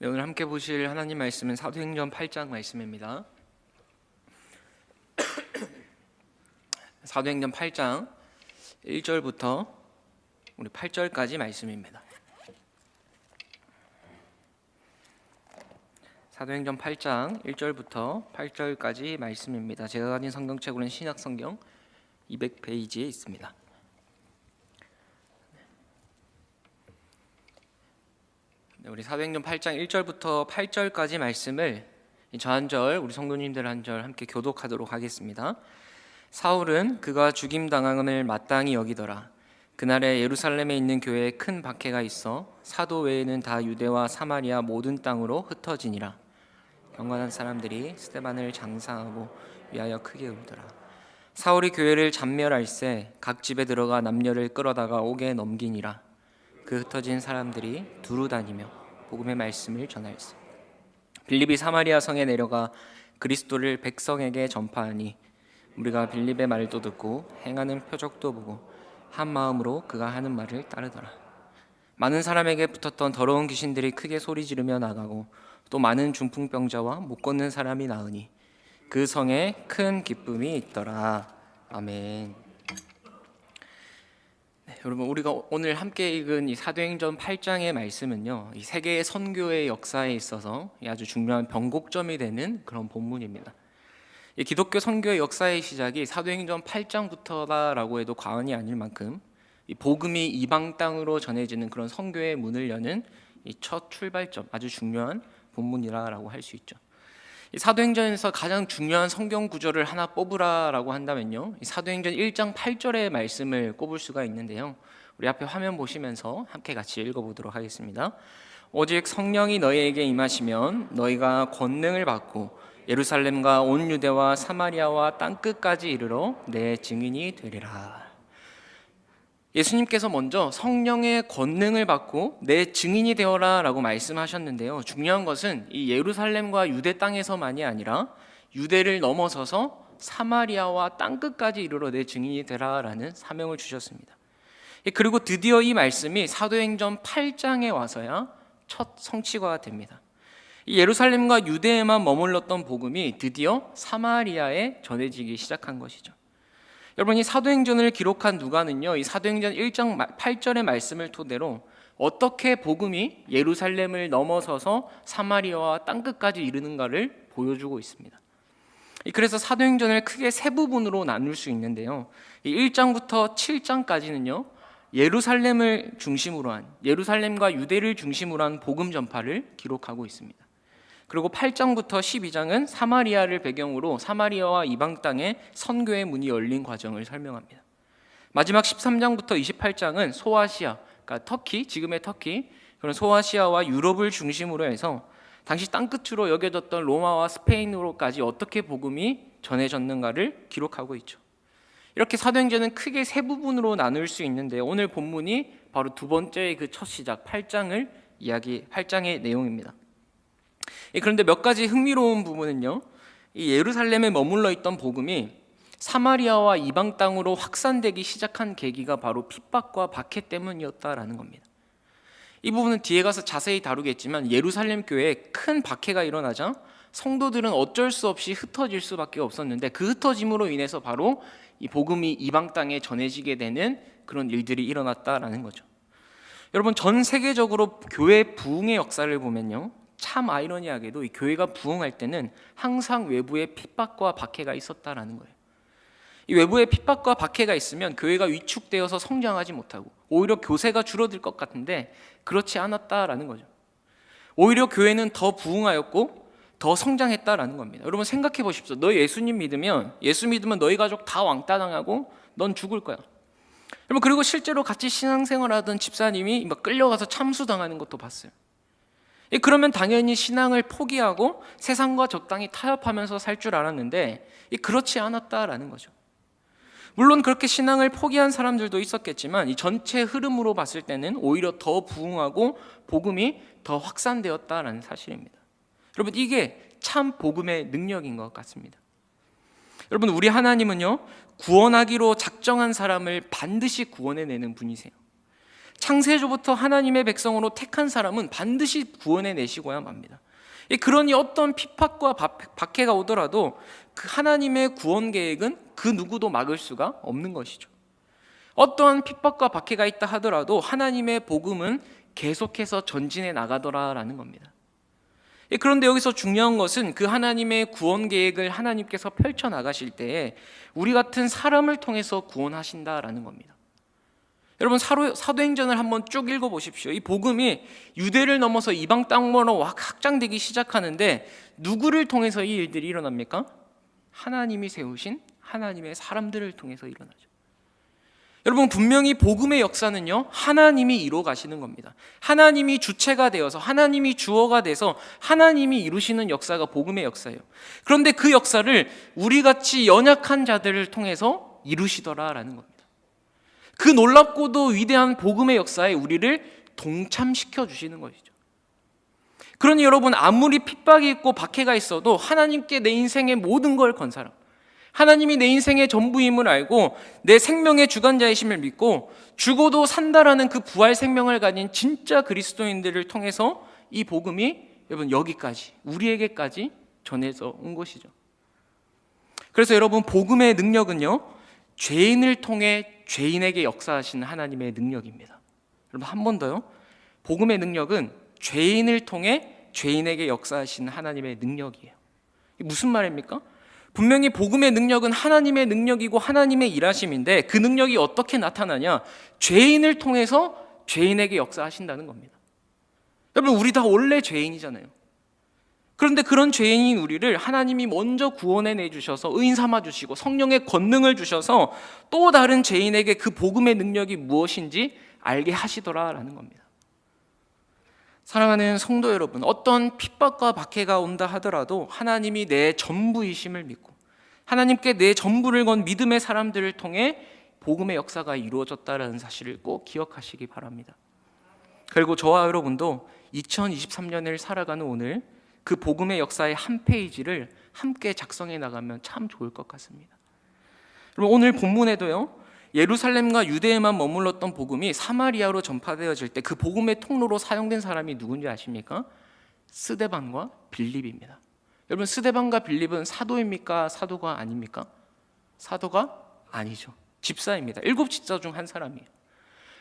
네, 오늘 함께 보실 하나님 말씀은 사도행전 8장 말씀입니다. 사도행전 8장 1절부터 우리 8절까지 말씀입니다. 사도행전 8장 1절부터 8절까지 말씀입니다. 제가 가진 성경책으로는 신약성경 200페이지에 있습니다. 우리 사도행전 8장 1절부터 8절까지 말씀을 저 한 절, 우리 성도님들 한 절 함께 교독하도록 하겠습니다. 사울은 그가 죽임당함을 마땅히 여기더라. 그날에 예루살렘에 있는 교회에 큰 박해가 있어 사도 외에는 다 유대와 사마리아 모든 땅으로 흩어지니라. 경건한 사람들이 스데반을 장사하고 위하여 크게 울더라. 사울이 교회를 잔멸할세 각 집에 들어가 남녀를 끌어다가 옥에 넘기니라. 그 흩어진 사람들이 두루 다니며 복음의 말씀을 전하였습니다. 빌립이 사마리아 성에 내려가 그리스도를 백성에게 전파하니 우리가 빌립의 말도 듣고 행하는 표적도 보고 한 마음으로 그가 하는 말을 따르더라. 많은 사람에게 붙었던 더러운 귀신들이 크게 소리 지르며 나가고 또 많은 중풍병자와 못 걷는 사람이 나으니 그 성에 큰 기쁨이 있더라. 아멘. 여러분, 우리가 오늘 함께 읽은 이 사도행전 8장의 말씀은요, 이 세계의 선교의 역사에 있어서 아주 중요한 변곡점이 되는 그런 본문입니다. 이 기독교 선교의 역사의 시작이 사도행전 8장부터다라고 해도 과언이 아닐 만큼 이 복음이 이방 땅으로 전해지는 그런 선교의 문을 여는 이 첫 출발점, 아주 중요한 본문이라고 할 수 있죠. 이 사도행전에서 가장 중요한 성경 구절을 하나 뽑으라라고 한다면요, 이 사도행전 1장 8절의 말씀을 꼽을 수가 있는데요. 우리 앞에 화면 보시면서 함께 같이 읽어보도록 하겠습니다. 오직 성령이 너희에게 임하시면 너희가 권능을 받고 예루살렘과 온 유대와 사마리아와 땅끝까지 이르러 내 증인이 되리라. 예수님께서 먼저 성령의 권능을 받고 내 증인이 되어라 라고 말씀하셨는데요, 중요한 것은 이 예루살렘과 유대 땅에서만이 아니라 유대를 넘어서서 사마리아와 땅끝까지 이르러 내 증인이 되라 라는 사명을 주셨습니다. 그리고 드디어 이 말씀이 사도행전 8장에 와서야 첫 성취가 됩니다. 이 예루살렘과 유대에만 머물렀던 복음이 드디어 사마리아에 전해지기 시작한 것이죠. 여러분, 이 사도행전을 기록한 누가는요, 이 사도행전 1장 8절의 말씀을 토대로 어떻게 복음이 예루살렘을 넘어서서 사마리아와 땅끝까지 이르는가를 보여주고 있습니다. 그래서 사도행전을 크게 세 부분으로 나눌 수 있는데요, 이 1장부터 7장까지는요 예루살렘을 중심으로 한, 예루살렘과 유대를 중심으로 한 복음 전파를 기록하고 있습니다. 그리고 8장부터 12장은 사마리아를 배경으로 사마리아와 이방 땅에 선교의 문이 열린 과정을 설명합니다. 마지막 13장부터 28장은 소아시아, 그러니까 터키, 지금의 터키, 그런 소아시아와 유럽을 중심으로 해서 당시 땅끝으로 여겨졌던 로마와 스페인으로까지 어떻게 복음이 전해졌는가를 기록하고 있죠. 이렇게 사도행전은 크게 세 부분으로 나눌 수 있는데, 오늘 본문이 바로 두 번째의 그 첫 시작 8장의 내용입니다. 그런데 몇 가지 흥미로운 부분은요, 이 예루살렘에 머물러 있던 복음이 사마리아와 이방 땅으로 확산되기 시작한 계기가 바로 핍박과 박해 때문이었다라는 겁니다. 이 부분은 뒤에 가서 자세히 다루겠지만, 예루살렘 교회에 큰 박해가 일어나자 성도들은 어쩔 수 없이 흩어질 수밖에 없었는데, 그 흩어짐으로 인해서 바로 이 복음이 이방 땅에 전해지게 되는 그런 일들이 일어났다라는 거죠. 여러분, 전 세계적으로 교회 부흥의 역사를 보면요, 참 아이러니하게도 이 교회가 부흥할 때는 항상 외부에 핍박과 박해가 있었다라는 거예요. 이 외부에 핍박과 박해가 있으면 교회가 위축되어서 성장하지 못하고 오히려 교세가 줄어들 것 같은데 그렇지 않았다라는 거죠. 오히려 교회는 더 부흥하였고 더 성장했다라는 겁니다. 여러분, 생각해 보십시오. 너 예수 믿으면 너희 가족 다 왕따 당하고 넌 죽을 거야. 여러분, 그리고 실제로 같이 신앙생활하던 집사님이 막 끌려가서 참수당하는 것도 봤어요. 그러면 당연히 신앙을 포기하고 세상과 적당히 타협하면서 살 줄 알았는데 그렇지 않았다라는 거죠. 물론 그렇게 신앙을 포기한 사람들도 있었겠지만 이 전체 흐름으로 봤을 때는 오히려 더 부흥하고 복음이 더 확산되었다라는 사실입니다. 여러분, 이게 참 복음의 능력인 것 같습니다. 여러분, 우리 하나님은요, 구원하기로 작정한 사람을 반드시 구원해내는 분이세요. 창세주부터 하나님의 백성으로 택한 사람은 반드시 구원해 내시고야 맙니다. 그러니 어떤 핍박과 박해가 오더라도 그 하나님의 구원 계획은 그 누구도 막을 수가 없는 것이죠. 어떠한 핍박과 박해가 있다 하더라도 하나님의 복음은 계속해서 전진해 나가더라라는 겁니다. 그런데 여기서 중요한 것은 그 하나님의 구원 계획을 하나님께서 펼쳐 나가실 때에 우리 같은 사람을 통해서 구원하신다라는 겁니다. 여러분, 사도행전을 한번 쭉 읽어보십시오. 이 복음이 유대를 넘어서 이방 땅으로 확장되기 시작하는데 누구를 통해서 이 일들이 일어납니까? 하나님이 세우신 하나님의 사람들을 통해서 일어나죠. 여러분, 분명히 복음의 역사는요, 하나님이 이루어 가시는 겁니다. 하나님이 주체가 되어서, 하나님이 주어가 돼서 하나님이 이루시는 역사가 복음의 역사예요. 그런데 그 역사를 우리같이 연약한 자들을 통해서 이루시더라라는 겁니다. 그 놀랍고도 위대한 복음의 역사에 우리를 동참시켜 주시는 것이죠. 그러니 여러분, 아무리 핍박이 있고 박해가 있어도 하나님께 내 인생의 모든 걸 건 사람, 하나님이 내 인생의 전부임을 알고 내 생명의 주관자이심을 믿고 죽어도 산다라는 그 부활 생명을 가진 진짜 그리스도인들을 통해서 이 복음이 여러분 여기까지, 우리에게까지 전해져 온 것이죠. 그래서 여러분, 복음의 능력은요, 죄인을 통해 죄인에게 역사하시는 하나님의 능력입니다. 여러분, 한 번 더요. 복음의 능력은 죄인을 통해 죄인에게 역사하시는 하나님의 능력이에요. 이게 무슨 말입니까? 분명히 복음의 능력은 하나님의 능력이고 하나님의 일하심인데 그 능력이 어떻게 나타나냐? 죄인을 통해서 죄인에게 역사하신다는 겁니다. 여러분, 우리 다 원래 죄인이잖아요. 그런데 그런 죄인인 우리를 하나님이 먼저 구원해 내주셔서 의인 삼아주시고 성령의 권능을 주셔서 또 다른 죄인에게 그 복음의 능력이 무엇인지 알게 하시더라라는 겁니다. 사랑하는 성도 여러분, 어떤 핍박과 박해가 온다 하더라도 하나님이 내 전부이심을 믿고 하나님께 내 전부를 건 믿음의 사람들을 통해 복음의 역사가 이루어졌다는 사실을 꼭 기억하시기 바랍니다. 그리고 저와 여러분도 2023년을 살아가는 오늘 그 복음의 역사의 한 페이지를 함께 작성해 나가면 참 좋을 것 같습니다. 여러분, 오늘 본문에도요, 예루살렘과 유대에만 머물렀던 복음이 사마리아로 전파되어질 때 그 복음의 통로로 사용된 사람이 누군지 아십니까? 스데반과 빌립입니다. 여러분, 스데반과 빌립은 사도입니까? 사도가 아닙니까? 사도가 아니죠. 집사입니다. 7 집사 중 한 사람이에요.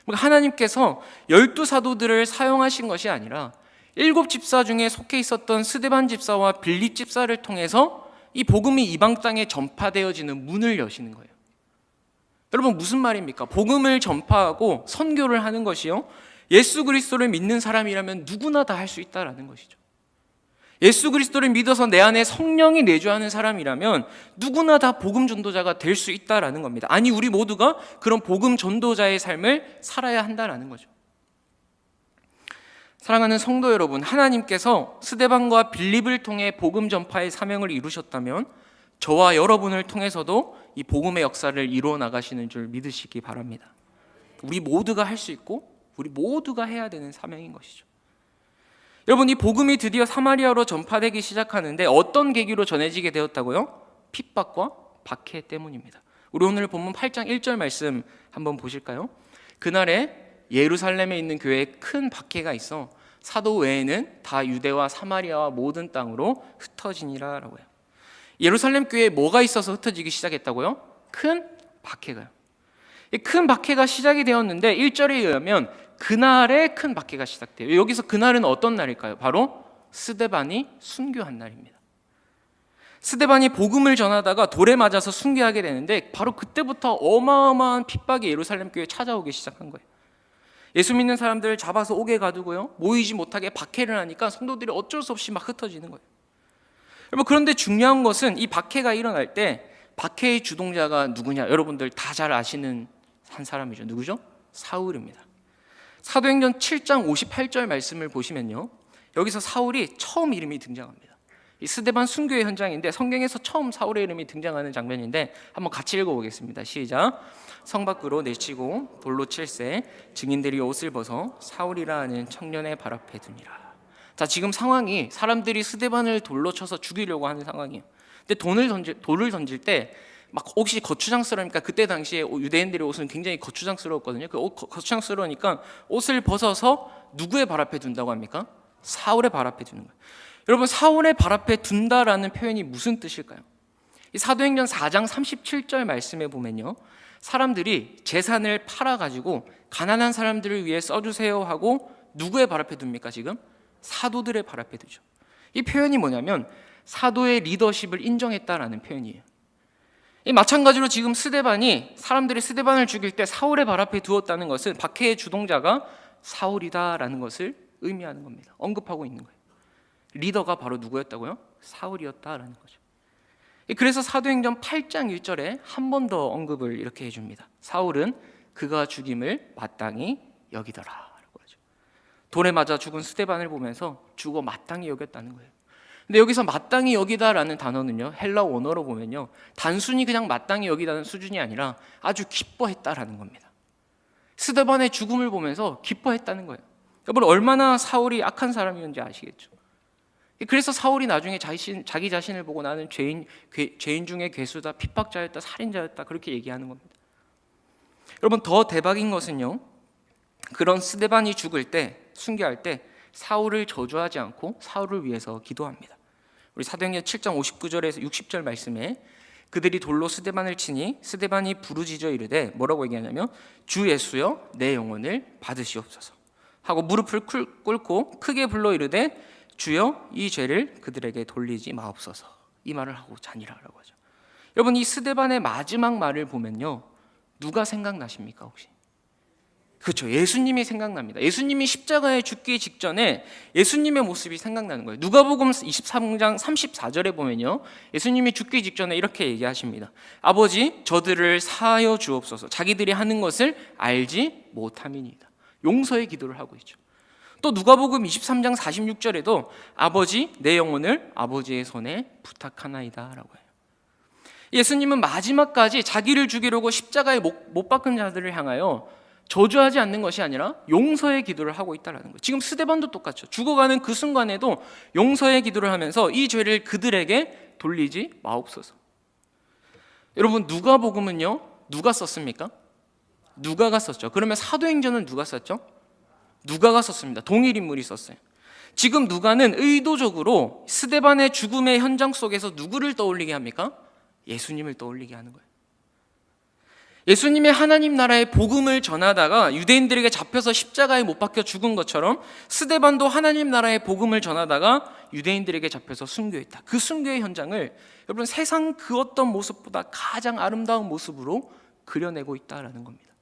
그러니까 하나님께서 12 사도들을 사용하신 것이 아니라 7 집사 중에 속해 있었던 스데반 집사와 빌립 집사를 통해서 이 복음이 이방 땅에 전파되어지는 문을 여시는 거예요. 여러분, 무슨 말입니까? 복음을 전파하고 선교를 하는 것이요, 예수 그리스도를 믿는 사람이라면 누구나 다 할 수 있다라는 것이죠. 예수 그리스도를 믿어서 내 안에 성령이 내주하는 사람이라면 누구나 다 복음 전도자가 될 수 있다라는 겁니다. 아니, 우리 모두가 그런 복음 전도자의 삶을 살아야 한다라는 거죠. 사랑하는 성도 여러분, 하나님께서 스데반과 빌립을 통해 복음 전파의 사명을 이루셨다면 저와 여러분을 통해서도 이 복음의 역사를 이루어 나가시는 줄 믿으시기 바랍니다. 우리 모두가 할 수 있고 우리 모두가 해야 되는 사명인 것이죠. 여러분, 이 복음이 드디어 사마리아로 전파되기 시작하는데 어떤 계기로 전해지게 되었다고요? 핍박과 박해 때문입니다. 우리 오늘 본문 8장 1절 말씀 한번 보실까요? 그날에 예루살렘에 있는 교회에 큰 박해가 있어 사도 외에는 다 유대와 사마리아와 모든 땅으로 흩어지니라 라고요. 예루살렘 교회에 뭐가 있어서 흩어지기 시작했다고요? 큰 박해가요. 이 큰 박해가 시작이 되었는데 1절에 의하면 그날에 큰 박해가 시작돼요. 여기서 그날은 어떤 날일까요? 바로 스데반이 순교한 날입니다. 스데반이 복음을 전하다가 돌에 맞아서 순교하게 되는데 바로 그때부터 어마어마한 핍박이 예루살렘 교회에 찾아오기 시작한 거예요. 예수 믿는 사람들을 잡아서 옥에 가두고요, 모이지 못하게 박해를 하니까 성도들이 어쩔 수 없이 막 흩어지는 거예요. 여러분, 그런데 중요한 것은 이 박해가 일어날 때 박해의 주동자가 누구냐? 여러분들 다 잘 아시는 한 사람이죠. 누구죠? 사울입니다. 사도행전 7장 58절 말씀을 보시면요, 여기서 사울이 처음 이름이 등장합니다. 이 스데반 순교의 현장인데 성경에서 처음 사울의 이름이 등장하는 장면인데 한번 같이 읽어보겠습니다. 시작. 성 밖으로 내치고 돌로 칠세 증인들이 옷을 벗어 사울이라 하는 청년의 발 앞에 두니라. 자, 지금 상황이 사람들이 스데반을 돌로 쳐서 죽이려고 하는 상황이에요. 근데 돌을 던질 때 막 혹시 거추장스러우니까 그때 당시에 유대인들의 옷은 굉장히 거추장스러웠거든요. 그 옷 거추장스러우니까 옷을 벗어서 누구의 발 앞에 둔다고 합니까? 사울의 발 앞에 두는 거예요. 여러분, 사울의 발 앞에 둔다라는 표현이 무슨 뜻일까요? 이 사도행전 4장 37절 말씀에 보면요, 사람들이 재산을 팔아가지고 가난한 사람들을 위해 써주세요 하고 누구의 발 앞에 둡니까? 지금 사도들의 발 앞에 두죠. 이 표현이 뭐냐면 사도의 리더십을 인정했다라는 표현이에요. 이 마찬가지로 지금 스데반이 사람들이 스데반을 죽일 때 사울의 발 앞에 두었다는 것은 박해의 주동자가 사울이다라는 것을 의미하는 겁니다. 언급하고 있는 거예요. 리더가 바로 누구였다고요? 사울이었다라는 거죠. 그래서 사도행전 8장 1절에 한 번 더 언급을 이렇게 해줍니다. 사울은 그가 죽임을 마땅히 여기더라 라고 하죠. 돌에 맞아 죽은 스데반을 보면서 죽어 마땅히 여겼다는 거예요. 근데 여기서 마땅히 여기다라는 단어는요, 헬라 원어로 보면요, 단순히 그냥 마땅히 여기다는 수준이 아니라 아주 기뻐했다라는 겁니다. 스데반의 죽음을 보면서 기뻐했다는 거예요. 여러분, 얼마나 사울이 악한 사람이었는지 아시겠죠? 그래서 사울이 나중에 자기 자신을 보고 나는 죄인 중에 괴수다, 핍박자였다, 살인자였다 그렇게 얘기하는 겁니다. 여러분, 더 대박인 것은요, 그런 스데반이 죽을 때, 순교할 때 사울을 저주하지 않고 사울을 위해서 기도합니다. 우리 사도행전 7장 59절에서 60절 말씀에 그들이 돌로 스데반을 치니 스데반이 부르짖어 이르되 뭐라고 얘기하냐면 주 예수여 내 영혼을 받으시옵소서 하고 무릎을 꿇고 크게 불러 이르되 주여 이 죄를 그들에게 돌리지 마옵소서, 이 말을 하고 자니라라고 하죠. 여러분, 이 스데반의 마지막 말을 보면요, 누가 생각나십니까 혹시? 그렇죠, 예수님이 생각납니다. 예수님이 십자가에 죽기 직전에 예수님의 모습이 생각나는 거예요. 누가복음 23장 34절에 보면요, 예수님이 죽기 직전에 이렇게 얘기하십니다. 아버지 저들을 사하여 주옵소서, 자기들이 하는 것을 알지 못함이니이다. 용서의 기도를 하고 있죠. 또 누가복음 23장 46절에도 아버지 내 영혼을 아버지의 손에 부탁하나이다 라고 해요. 예수님은 마지막까지 자기를 죽이려고 십자가에 못 박은 자들을 향하여 저주하지 않는 것이 아니라 용서의 기도를 하고 있다는 거예요. 지금 스데반도 똑같죠. 죽어가는 그 순간에도 용서의 기도를 하면서 이 죄를 그들에게 돌리지 마옵소서. 여러분, 누가복음은요, 누가 썼습니까? 누가가 썼죠. 그러면 사도행전은 누가 썼죠? 누가가 썼습니다. 동일 인물이 썼어요. 지금 누가는 의도적으로 스데반의 죽음의 현장 속에서 누구를 떠올리게 합니까? 예수님을 떠올리게 하는 거예요. 예수님의 하나님 나라의 복음을 전하다가 유대인들에게 잡혀서 십자가에 못 박혀 죽은 것처럼 스데반도 하나님 나라의 복음을 전하다가 유대인들에게 잡혀서 순교했다. 그 순교의 현장을 여러분, 세상 그 어떤 모습보다 가장 아름다운 모습으로 그려내고 있다라는 겁니다.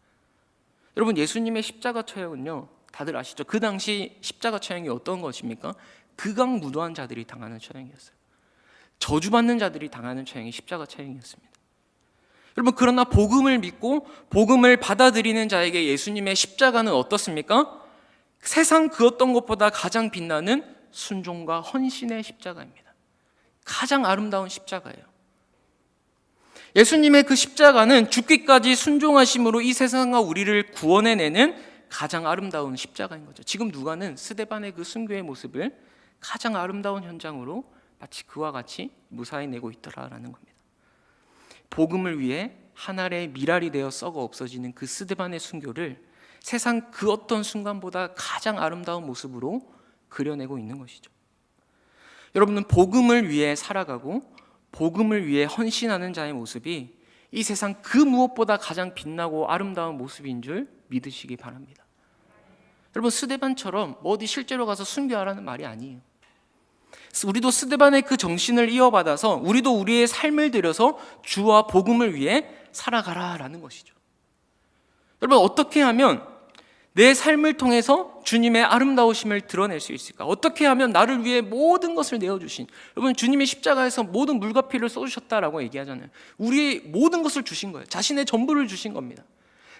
여러분, 예수님의 십자가 처형은요, 다들 아시죠? 그 당시 십자가 처형이 어떤 것입니까? 극악무도한 자들이 당하는 처형이었어요. 저주받는 자들이 당하는 처형이 십자가 처형이었습니다. 여러분, 그러나 복음을 믿고 복음을 받아들이는 자에게 예수님의 십자가는 어떻습니까? 세상 그 어떤 것보다 가장 빛나는 순종과 헌신의 십자가입니다. 가장 아름다운 십자가예요. 예수님의 그 십자가는 죽기까지 순종하심으로 이 세상과 우리를 구원해내는 가장 아름다운 십자가인 거죠. 지금 누가는 스데반의 그 순교의 모습을 가장 아름다운 현장으로 마치 그와 같이 무사히 내고 있더라라는 겁니다. 복음을 위해 한 알의 밀알이 되어 썩어 없어지는 그 스데반의 순교를 세상 그 어떤 순간보다 가장 아름다운 모습으로 그려내고 있는 것이죠. 여러분은 복음을 위해 살아가고 복음을 위해 헌신하는 자의 모습이 이 세상 그 무엇보다 가장 빛나고 아름다운 모습인 줄 믿으시기 바랍니다. 여러분, 스데반처럼 어디 실제로 가서 순교하라는 말이 아니에요. 우리도 스데반의 그 정신을 이어받아서 우리도 우리의 삶을 들여서 주와 복음을 위해 살아가라라는 것이죠. 여러분, 어떻게 하면 내 삶을 통해서 주님의 아름다우심을 드러낼 수 있을까? 어떻게 하면 나를 위해 모든 것을 내어주신, 여러분, 주님이 십자가에서 모든 물과 피를 쏟으셨다라고 얘기하잖아요. 우리의 모든 것을 주신 거예요. 자신의 전부를 주신 겁니다.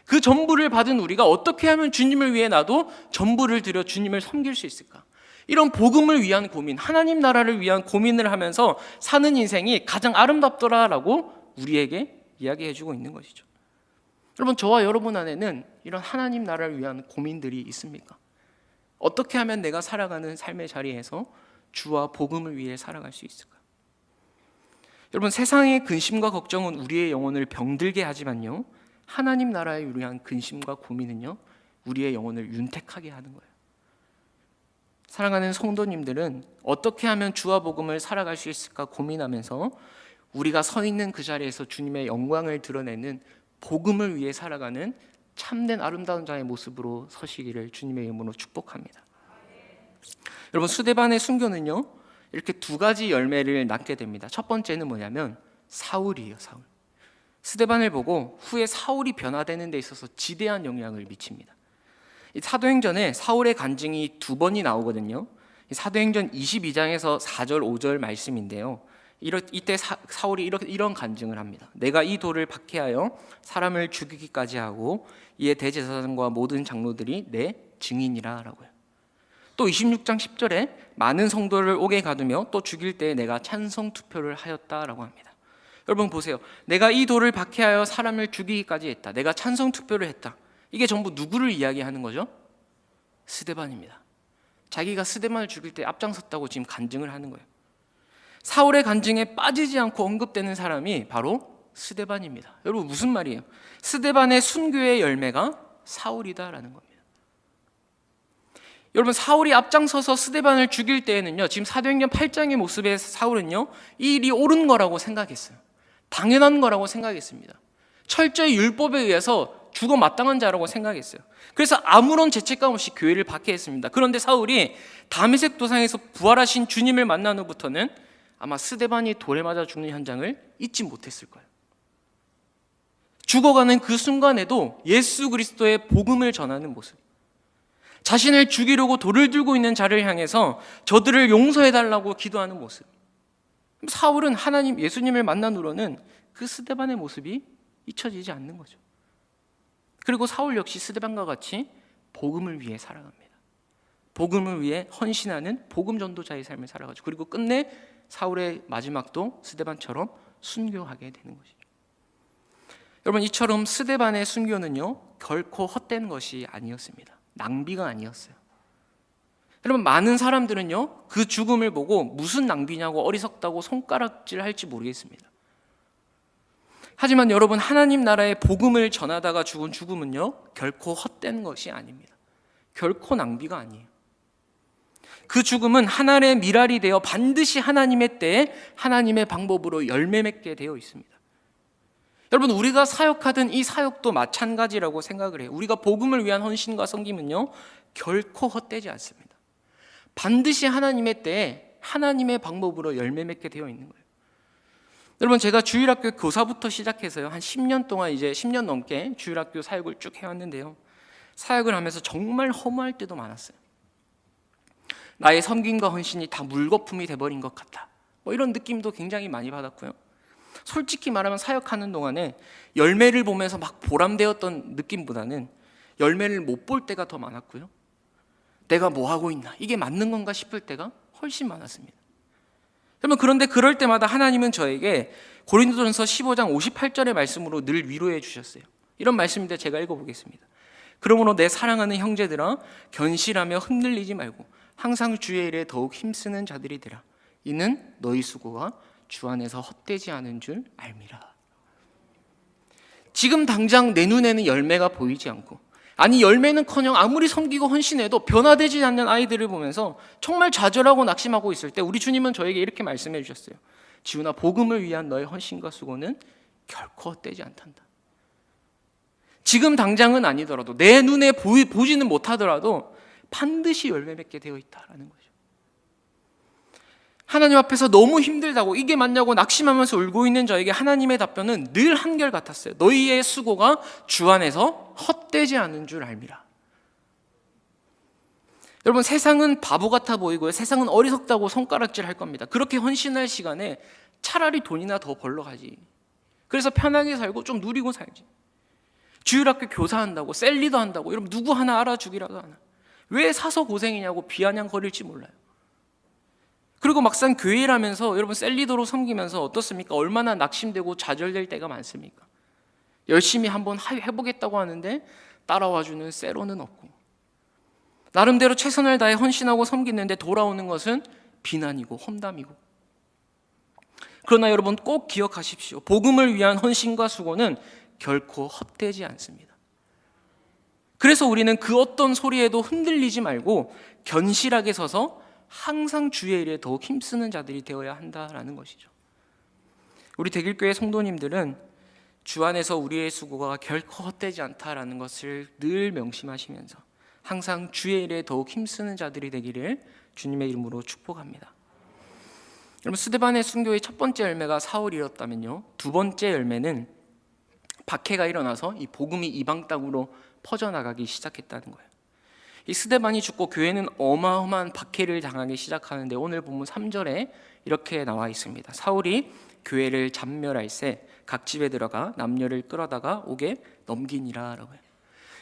그 전부를 받은 우리가 어떻게 하면 주님을 위해 나도 전부를 들여 주님을 섬길 수 있을까? 이런 복음을 위한 고민, 하나님 나라를 위한 고민을 하면서 사는 인생이 가장 아름답더라라고 우리에게 이야기해주고 있는 것이죠. 여러분, 저와 여러분 안에는 이런 하나님 나라를 위한 고민들이 있습니까? 어떻게 하면 내가 살아가는 삶의 자리에서 주와 복음을 위해 살아갈 수 있을까? 여러분, 세상의 근심과 걱정은 우리의 영혼을 병들게 하지만요, 하나님 나라에 위한 근심과 고민은요, 우리의 영혼을 윤택하게 하는 거예요. 사랑하는 성도님들은 어떻게 하면 주와 복음을 살아갈 수 있을까 고민하면서 우리가 서 있는 그 자리에서 주님의 영광을 드러내는 복음을 위해 살아가는 참된 아름다운 자의 모습으로 서시기를 주님의 이름으로 축복합니다. 여러분, 스데반의 순교는요, 이렇게 두 가지 열매를 낳게 됩니다. 첫 번째는 뭐냐면 사울이에요. 사울. 스데반을 보고 후에 사울이 변화되는 데 있어서 지대한 영향을 미칩니다. 이 사도행전에 사울의 간증이 두 번이 나오거든요. 사도행전 22장에서 4절 5절 말씀인데요, 이때 사울이 이런 간증을 합니다. 내가 이 돌을 박해하여 사람을 죽이기까지 하고 이에 대제사장과 모든 장로들이 내 증인이라 라고요. 또 26장 10절에 많은 성도를 옥에 가두며 또 죽일 때 내가 찬성 투표를 하였다라고 합니다. 여러분 보세요. 내가 이 돌을 박해하여 사람을 죽이기까지 했다. 내가 찬성 투표를 했다. 이게 전부 누구를 이야기하는 거죠? 스데반입니다. 자기가 스데반을 죽일 때 앞장섰다고 지금 간증을 하는 거예요. 사울의 간증에 빠지지 않고 언급되는 사람이 바로 스데반입니다. 여러분, 무슨 말이에요? 스데반의 순교의 열매가 사울이다라는 겁니다. 여러분, 사울이 앞장서서 스데반을 죽일 때에는요, 지금 사도행전 8장의 모습의 사울은요, 이 일이 옳은 거라고 생각했어요. 당연한 거라고 생각했습니다. 철저히 율법에 의해서 죽어 마땅한 자라고 생각했어요. 그래서 아무런 죄책감 없이 교회를 박해했습니다. 그런데 사울이 다메섹 도상에서 부활하신 주님을 만난 후부터는 아마 스데반이 돌에 맞아 죽는 현장을 잊지 못했을 거예요. 죽어가는 그 순간에도 예수 그리스도의 복음을 전하는 모습, 자신을 죽이려고 돌을 들고 있는 자를 향해서 저들을 용서해달라고 기도하는 모습. 사울은 하나님, 예수님을 만난 후로는 그 스데반의 모습이 잊혀지지 않는 거죠. 그리고 사울 역시 스데반과 같이 복음을 위해 살아갑니다. 복음을 위해 헌신하는 복음 전도자의 삶을 살아가죠. 그리고 끝내 사울의 마지막도 스데반처럼 순교하게 되는 것이죠. 여러분, 이처럼 스데반의 순교는요, 결코 헛된 것이 아니었습니다. 낭비가 아니었어요. 여러분, 많은 사람들은요, 그 죽음을 보고 무슨 낭비냐고 어리석다고 손가락질 할지 모르겠습니다. 하지만 여러분, 하나님 나라의 복음을 전하다가 죽은 죽음은요, 결코 헛된 것이 아닙니다. 결코 낭비가 아니에요. 그 죽음은 하나님의 미랄이 되어 반드시 하나님의 때에 하나님의 방법으로 열매 맺게 되어 있습니다. 여러분, 우리가 사역하던 이 사역도 마찬가지라고 생각을 해요. 우리가 복음을 위한 헌신과 섬김은요, 결코 헛되지 않습니다. 반드시 하나님의 때에 하나님의 방법으로 열매 맺게 되어 있는 거예요. 여러분, 제가 주일학교 교사부터 시작해서요, 한 10년 동안, 이제 10년 넘게 주일학교 사역을 쭉 해왔는데요, 사역을 하면서 정말 허무할 때도 많았어요. 나의 섬김과 헌신이 다 물거품이 돼버린 것 같다, 이런 느낌도 굉장히 많이 받았고요. 솔직히 말하면 사역하는 동안에 열매를 보면서 막 보람되었던 느낌보다는 열매를 못 볼 때가 더 많았고요. 내가 뭐 하고 있나, 이게 맞는 건가 싶을 때가 훨씬 많았습니다. 여러분, 그런데 그럴 때마다 하나님은 저에게 고린도전서 15장 58절의 말씀으로 늘 위로해 주셨어요. 이런 말씀인데 제가 읽어보겠습니다. 그러므로 내 사랑하는 형제들아, 견실하며 흔들리지 말고 항상 주의 일에 더욱 힘쓰는 자들이 되라. 이는 너희 수고가 주 안에서 헛되지 않은 줄 알미라. 지금 당장 내 눈에는 열매가 보이지 않고, 아니 열매는커녕 아무리 섬기고 헌신해도 변화되지 않는 아이들을 보면서 정말 좌절하고 낙심하고 있을 때 우리 주님은 저에게 이렇게 말씀해 주셨어요. 지훈아, 복음을 위한 너의 헌신과 수고는 결코 헛되지 않단다. 지금 당장은 아니더라도, 내 눈에 보지는 못하더라도 반드시 열매 맺게 되어 있다라는 거죠. 하나님 앞에서 너무 힘들다고, 이게 맞냐고 낙심하면서 울고 있는 저에게 하나님의 답변은 늘 한결같았어요. 너희의 수고가 주 안에서 헛되지 않은 줄 알미라. 여러분, 세상은 바보 같아 보이고요, 세상은 어리석다고 손가락질 할 겁니다. 그렇게 헌신할 시간에 차라리 돈이나 더 벌러 가지. 그래서 편하게 살고 좀 누리고 살지. 주일학교 교사한다고, 셀리더 한다고, 여러분 누구 하나 알아주기라도 하나. 왜 사서 고생이냐고 비아냥거릴지 몰라요. 그리고 막상 교회를 하면서 여러분 셀리더로 섬기면서 어떻습니까? 얼마나 낙심되고 좌절될 때가 많습니까? 열심히 한번 해보겠다고 하는데 따라와주는 세로는 없고, 나름대로 최선을 다해 헌신하고 섬기는데 돌아오는 것은 비난이고 험담이고. 그러나 여러분 꼭 기억하십시오. 복음을 위한 헌신과 수고는 결코 헛되지 않습니다. 그래서 우리는 그 어떤 소리에도 흔들리지 말고 견실하게 서서 항상 주의 일에 더욱 힘쓰는 자들이 되어야 한다라는 것이죠. 우리 대길교회 성도님들은 주 안에서 우리의 수고가 결코 헛되지 않다라는 것을 늘 명심하시면서 항상 주의 일에 더욱 힘쓰는 자들이 되기를 주님의 이름으로 축복합니다. 여러분, 스데반의 순교의 첫 번째 열매가 사울이었다면요, 두 번째 열매는 박해가 일어나서 이 복음이 이방 땅으로 퍼져나가기 시작했다는 거예요. 이 스데반이 죽고 교회는 어마어마한 박해를 당하기 시작하는데 오늘 본문 3절에 이렇게 나와 있습니다. 사울이 교회를 잔멸할세 각 집에 들어가 남녀를 끌어다가 옥에 넘기니라 라고 해요.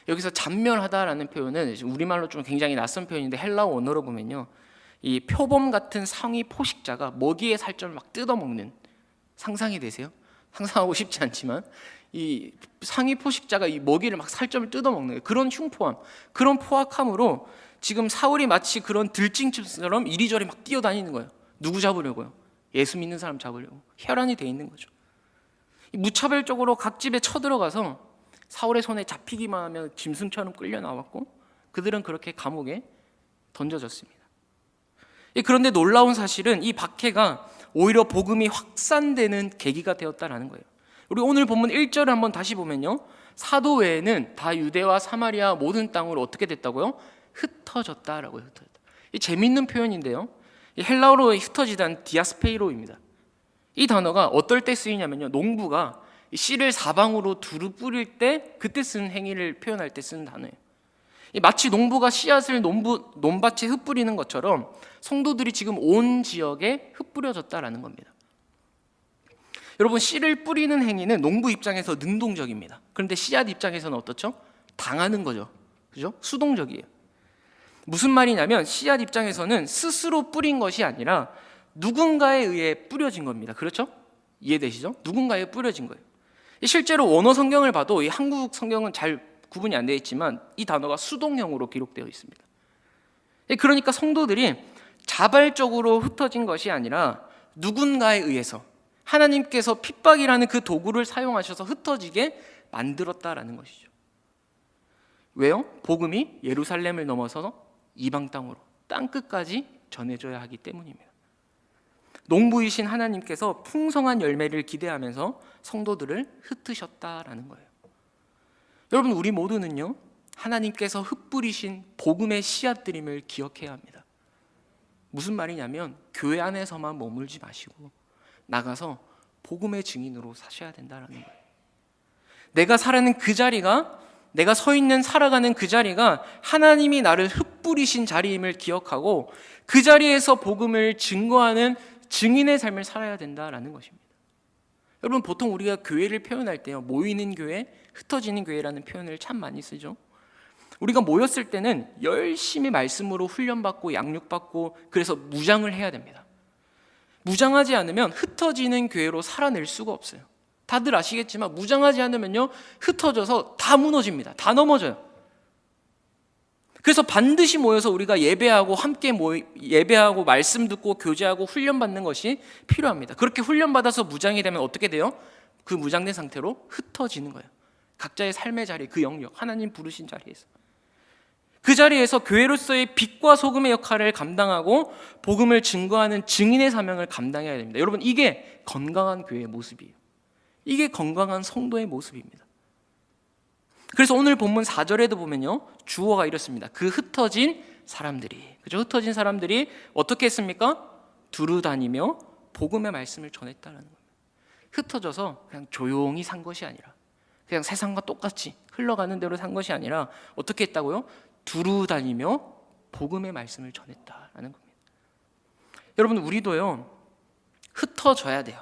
여기서 잔멸하다라는 표현은 우리말로 좀 굉장히 낯선 표현인데 헬라어 원어로 보면요, 이 표범 같은 상위 포식자가 먹이의 살점을 막 뜯어먹는, 상상이 되세요? 상상하고 싶지 않지만 이 상위 포식자가 이 먹이를 막 살점을 뜯어먹는 그런 흉포함, 그런 포악함으로 지금 사울이 마치 그런 들짐승처럼 이리저리 막 뛰어다니는 거예요. 누구 잡으려고요? 예수 믿는 사람 잡으려고. 혈안이 돼 있는 거죠. 무차별적으로 각 집에 쳐들어가서 사울의 손에 잡히기만 하면 짐승처럼 끌려 나왔고 그들은 그렇게 감옥에 던져졌습니다. 그런데 놀라운 사실은 이 박해가 오히려 복음이 확산되는 계기가 되었다라는 거예요. 우리 오늘 본문 1절을 한번 다시 보면요, 사도 외에는 다 유대와 사마리아 모든 땅으로 어떻게 됐다고요? 흩어졌다라고요. 흩어졌다. 이 재미있는 표현인데요, 이 헬라어로 흩어지다는 디아스페이로입니다. 이 단어가 어떨 때 쓰이냐면요, 농부가 씨를 사방으로 두루 뿌릴 때 그때 쓰는 행위를 표현할 때 쓰는 단어예요. 마치 농부가 씨앗을 논밭에 흩뿌리는 것처럼 성도들이 지금 온 지역에 흩뿌려졌다라는 겁니다. 여러분, 씨를 뿌리는 행위는 농부 입장에서 능동적입니다. 그런데 씨앗 입장에서는 어떻죠? 당하는 거죠. 그죠? 수동적이에요. 무슨 말이냐면 씨앗 입장에서는 스스로 뿌린 것이 아니라 누군가에 의해 뿌려진 겁니다. 그렇죠? 이해되시죠? 누군가에 뿌려진 거예요. 실제로 원어 성경을 봐도 이 한국 성경은 잘 구분이 안 되어 있지만 이 단어가 수동형으로 기록되어 있습니다. 그러니까 성도들이 자발적으로 흩어진 것이 아니라 누군가에 의해서 하나님께서 핍박이라는 그 도구를 사용하셔서 흩어지게 만들었다라는 것이죠. 왜요? 복음이 예루살렘을 넘어서 이방 땅으로 땅끝까지 전해져야 하기 때문입니다. 농부이신 하나님께서 풍성한 열매를 기대하면서 성도들을 흩으셨다라는 거예요. 여러분, 우리 모두는요, 하나님께서 흩뿌리신 복음의 씨앗들임을 기억해야 합니다. 무슨 말이냐면 교회 안에서만 머물지 마시고 나가서 복음의 증인으로 사셔야 된다는 거예요. 내가 살아가는 그 자리가, 내가 서 있는 살아가는 그 자리가 하나님이 나를 흩뿌리신 자리임을 기억하고 그 자리에서 복음을 증거하는 증인의 삶을 살아야 된다라는 것입니다. 여러분, 보통 우리가 교회를 표현할 때요, 모이는 교회, 흩어지는 교회라는 표현을 참 많이 쓰죠. 우리가 모였을 때는 열심히 말씀으로 훈련받고 양육받고 그래서 무장을 해야 됩니다. 무장하지 않으면 흩어지는 교회로 살아낼 수가 없어요. 다들 아시겠지만 무장하지 않으면요, 흩어져서 다 무너집니다. 다 넘어져요. 그래서 반드시 모여서 우리가 예배하고 함께 예배하고 말씀 듣고 교제하고 훈련받는 것이 필요합니다. 그렇게 훈련받아서 무장이 되면 어떻게 돼요? 그 무장된 상태로 흩어지는 거예요. 각자의 삶의 자리, 그 영역, 하나님 부르신 자리에서 그 자리에서 교회로서의 빛과 소금의 역할을 감당하고 복음을 증거하는 증인의 사명을 감당해야 됩니다. 여러분, 이게 건강한 교회의 모습이에요. 이게 건강한 성도의 모습입니다. 그래서 오늘 본문 4절에도 보면요, 주어가 이렇습니다. 그 흩어진 사람들이, 그죠? 흩어진 사람들이 어떻게 했습니까? 두루 다니며 복음의 말씀을 전했다는 겁니다. 흩어져서 그냥 조용히 산 것이 아니라, 그냥 세상과 똑같이 흘러가는 대로 산 것이 아니라 어떻게 했다고요? 두루 다니며 복음의 말씀을 전했다라는 겁니다. 여러분, 우리도요, 흩어져야 돼요.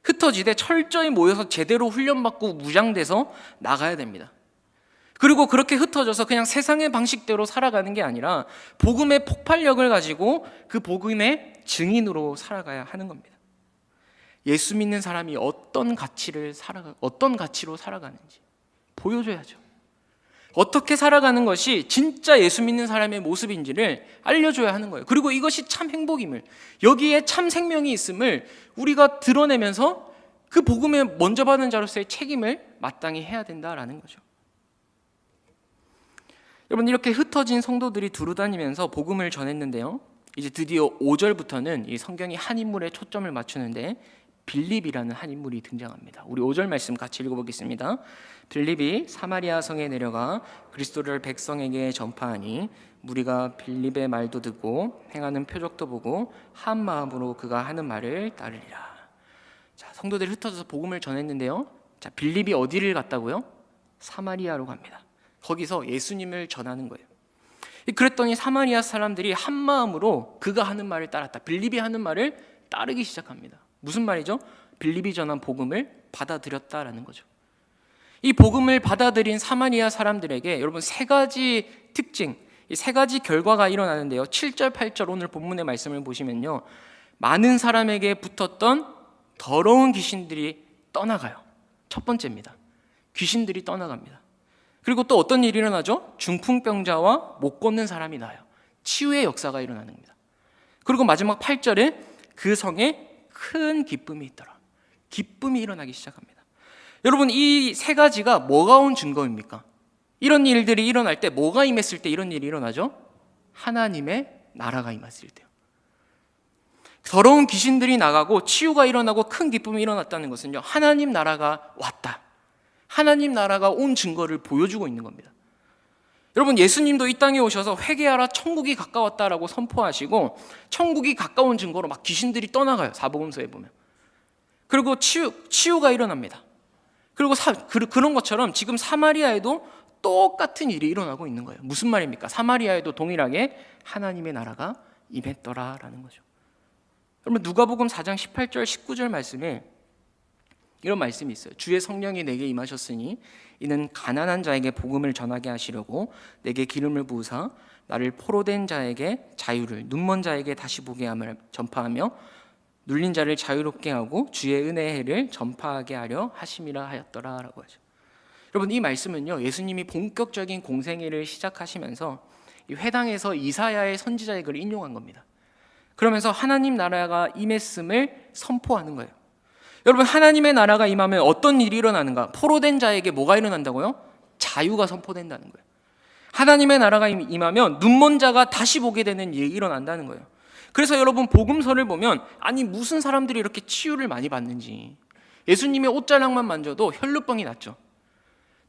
흩어지되 철저히 모여서 제대로 훈련받고 무장돼서 나가야 됩니다. 그리고 그렇게 흩어져서 그냥 세상의 방식대로 살아가는 게 아니라 복음의 폭발력을 가지고 그 복음의 증인으로 살아가야 하는 겁니다. 예수 믿는 사람이 어떤 가치로 살아가는지 보여줘야죠. 어떻게 살아가는 것이 진짜 예수 믿는 사람의 모습인지를 알려줘야 하는 거예요. 그리고 이것이 참 행복임을, 여기에 참 생명이 있음을 우리가 드러내면서 그 복음에 먼저 받은 자로서의 책임을 마땅히 해야 된다라는 거죠. 여러분, 이렇게 흩어진 성도들이 두루다니면서 복음을 전했는데요, 이제 드디어 5절부터는 이 성경이 한 인물에 초점을 맞추는데 빌립이라는 한 인물이 등장합니다. 우리 5절 말씀 같이 읽어보겠습니다. 빌립이 사마리아 성에 내려가 그리스도를 백성에게 전파하니 무리가 빌립의 말도 듣고 행하는 표적도 보고 한 마음으로 그가 하는 말을 따르리라. 자, 성도들이 흩어져서 복음을 전했는데요, 자, 빌립이 어디를 갔다고요? 사마리아로 갑니다. 거기서 예수님을 전하는 거예요. 그랬더니 사마리아 사람들이 한 마음으로 그가 하는 말을 따랐다. 빌립이 하는 말을 따르기 시작합니다. 무슨 말이죠? 빌립이 전한 복음을 받아들였다라는 거죠. 이 복음을 받아들인 사마리아 사람들에게 여러분 세 가지 특징, 이 세 가지 결과가 일어나는데요, 7절 8절 오늘 본문의 말씀을 보시면요, 많은 사람에게 붙었던 더러운 귀신들이 떠나가요. 첫 번째입니다. 귀신들이 떠나갑니다. 그리고 또 어떤 일이 일어나죠? 중풍병자와 못 걷는 사람이 나요. 치유의 역사가 일어나는 겁니다. 그리고 마지막 8절에 그 성에 큰 기쁨이 있더라. 기쁨이 일어나기 시작합니다. 여러분, 이 세 가지가 뭐가 온 증거입니까? 이런 일들이 일어날 때, 뭐가 임했을 때 이런 일이 일어나죠? 하나님의 나라가 임했을 때요. 더러운 귀신들이 나가고 치유가 일어나고 큰 기쁨이 일어났다는 것은요, 하나님 나라가 왔다, 하나님 나라가 온 증거를 보여주고 있는 겁니다. 여러분, 예수님도 이 땅에 오셔서 회개하라, 천국이 가까웠다라고 선포하시고 천국이 가까운 증거로 막 귀신들이 떠나가요. 사복음서에 보면. 그리고 치유가 일어납니다. 그리고 그런 것처럼 지금 사마리아에도 똑같은 일이 일어나고 있는 거예요. 무슨 말입니까? 사마리아에도 동일하게 하나님의 나라가 임했더라라는 거죠. 여러분, 누가복음 4장 18절 19절 말씀에 이런 말씀이 있어요. 주의 성령이 내게 임하셨으니 이는 가난한 자에게 복음을 전하게 하시려고 내게 기름을 부으사 나를 포로된 자에게 자유를, 눈먼 자에게 다시 보게 함을 전파하며 눌린 자를 자유롭게 하고 주의 은혜의 해를 전파하게 하려 하심이라 하였더라라고 하죠. 여러분, 이 말씀은요, 예수님이 본격적인 공생애를 시작하시면서 이 회당에서 이사야의 선지자의 글을 인용한 겁니다. 그러면서 하나님 나라가 임했음을 선포하는 거예요. 여러분, 하나님의 나라가 임하면 어떤 일이 일어나는가? 포로된 자에게 뭐가 일어난다고요? 자유가 선포된다는 거예요. 하나님의 나라가 임하면 눈먼 자가 다시 보게 되는 일이 일어난다는 거예요. 그래서 여러분, 복음서를 보면 아니 무슨 사람들이 이렇게 치유를 많이 받는지, 예수님의 옷자락만 만져도 혈루병이 났죠.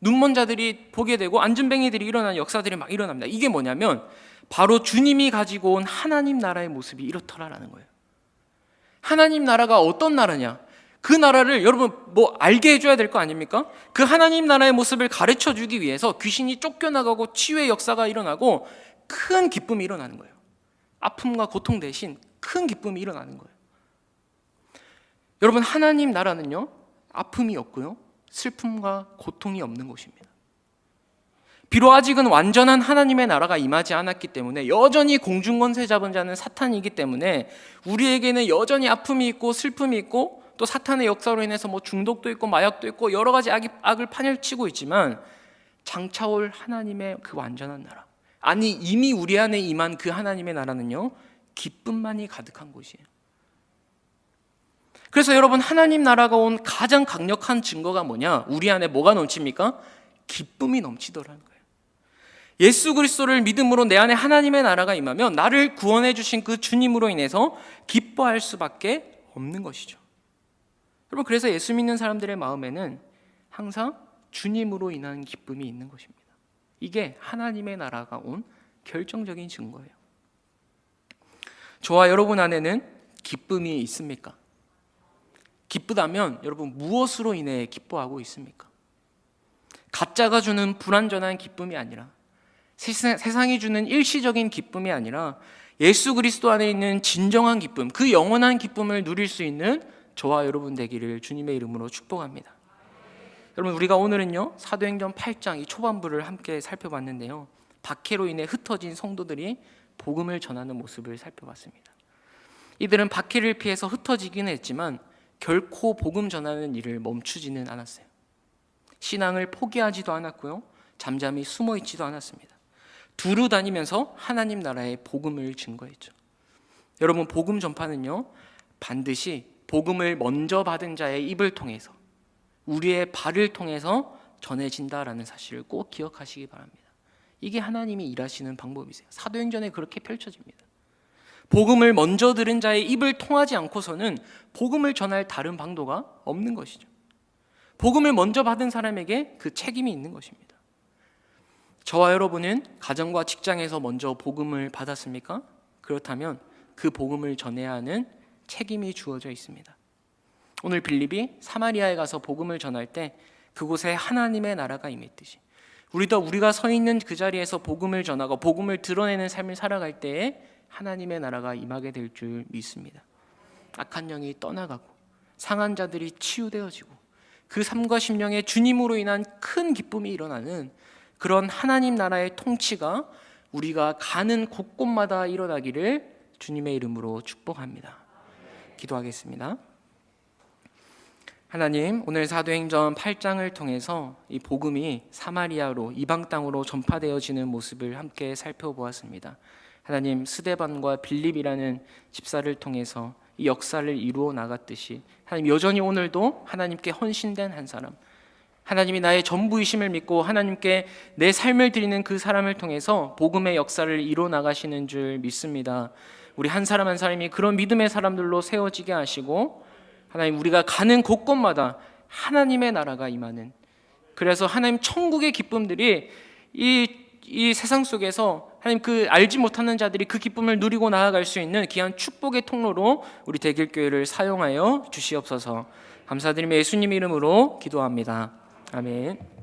눈먼 자들이 보게 되고 안진뱅이들이 일어나는 역사들이 막 일어납니다. 이게 뭐냐면 바로 주님이 가지고 온 하나님 나라의 모습이 이렇더라라는 거예요. 하나님 나라가 어떤 나라냐? 그 나라를 여러분 뭐 알게 해줘야 될 거 아닙니까? 그 하나님 나라의 모습을 가르쳐 주기 위해서 귀신이 쫓겨나가고 치유의 역사가 일어나고 큰 기쁨이 일어나는 거예요. 아픔과 고통 대신 큰 기쁨이 일어나는 거예요. 여러분, 하나님 나라는요, 아픔이 없고요, 슬픔과 고통이 없는 곳입니다. 비록 아직은 완전한 하나님의 나라가 임하지 않았기 때문에 여전히 공중권세 잡은 자는 사탄이기 때문에 우리에게는 여전히 아픔이 있고 슬픔이 있고 또 사탄의 역사로 인해서 뭐 중독도 있고 마약도 있고 여러 가지 악을 파멸치고 있지만 장차 올 하나님의 그 완전한 나라, 아니 이미 우리 안에 임한 그 하나님의 나라는요, 기쁨만이 가득한 곳이에요. 그래서 여러분, 하나님 나라가 온 가장 강력한 증거가 뭐냐? 우리 안에 뭐가 넘칩니까? 기쁨이 넘치더라는 거예요. 예수 그리스도를 믿음으로 내 안에 하나님의 나라가 임하면 나를 구원해 주신 그 주님으로 인해서 기뻐할 수밖에 없는 것이죠. 여러분, 그래서 예수 믿는 사람들의 마음에는 항상 주님으로 인한 기쁨이 있는 것입니다. 이게 하나님의 나라가 온 결정적인 증거예요. 저와 여러분 안에는 기쁨이 있습니까? 기쁘다면 여러분 무엇으로 인해 기뻐하고 있습니까? 가짜가 주는 불완전한 기쁨이 아니라, 세상이 주는 일시적인 기쁨이 아니라 예수 그리스도 안에 있는 진정한 기쁨, 그 영원한 기쁨을 누릴 수 있는 저와 여러분 되기를 주님의 이름으로 축복합니다. 여러분, 우리가 오늘은요, 사도행전 8장 이 초반부를 함께 살펴봤는데요, 박해로 인해 흩어진 성도들이 복음을 전하는 모습을 살펴봤습니다. 이들은 박해를 피해서 흩어지기는 했지만 결코 복음 전하는 일을 멈추지는 않았어요. 신앙을 포기하지도 않았고요, 잠잠히 숨어 있지도 않았습니다. 두루 다니면서 하나님 나라의 복음을 증거했죠. 여러분, 복음 전파는요, 반드시 복음을 먼저 받은 자의 입을 통해서, 우리의 발을 통해서 전해진다라는 사실을 꼭 기억하시기 바랍니다. 이게 하나님이 일하시는 방법이세요. 사도행전에 그렇게 펼쳐집니다. 복음을 먼저 들은 자의 입을 통하지 않고서는 복음을 전할 다른 방도가 없는 것이죠. 복음을 먼저 받은 사람에게 그 책임이 있는 것입니다. 저와 여러분은 가정과 직장에서 먼저 복음을 받았습니까? 그렇다면 그 복음을 전해야 하는 책임이 주어져 있습니다. 오늘 빌립이 사마리아에 가서 복음을 전할 때 그곳에 하나님의 나라가 임했듯이 우리도 우리가 서 있는 그 자리에서 복음을 전하고 복음을 드러내는 삶을 살아갈 때에 하나님의 나라가 임하게 될 줄 믿습니다. 악한 영이 떠나가고 상한 자들이 치유되어지고 그 삶과 심령에 주님으로 인한 큰 기쁨이 일어나는 그런 하나님 나라의 통치가 우리가 가는 곳곳마다 일어나기를 주님의 이름으로 축복합니다. 기도하겠습니다. 하나님, 오늘 사도행전 8장을 통해서 이 복음이 사마리아로 이방 땅으로 전파되어지는 모습을 함께 살펴보았습니다. 하나님, 스데반과 빌립이라는 집사를 통해서 이 역사를 이루어 나갔듯이 하나님, 여전히 오늘도 하나님께 헌신된 한 사람, 하나님이 나의 전부이심을 믿고 하나님께 내 삶을 드리는 그 사람을 통해서 복음의 역사를 이루어 나가시는 줄 믿습니다. 우리 한 사람 한 사람이 그런 믿음의 사람들로 세워지게 하시고 하나님, 우리가 가는 곳곳마다 하나님의 나라가 임하는, 그래서 하나님 천국의 기쁨들이 이 세상 속에서 하나님 그 알지 못하는 자들이 그 기쁨을 누리고 나아갈 수 있는 귀한 축복의 통로로 우리 대길교회를 사용하여 주시옵소서. 감사드리며 예수님 이름으로 기도합니다. 아멘.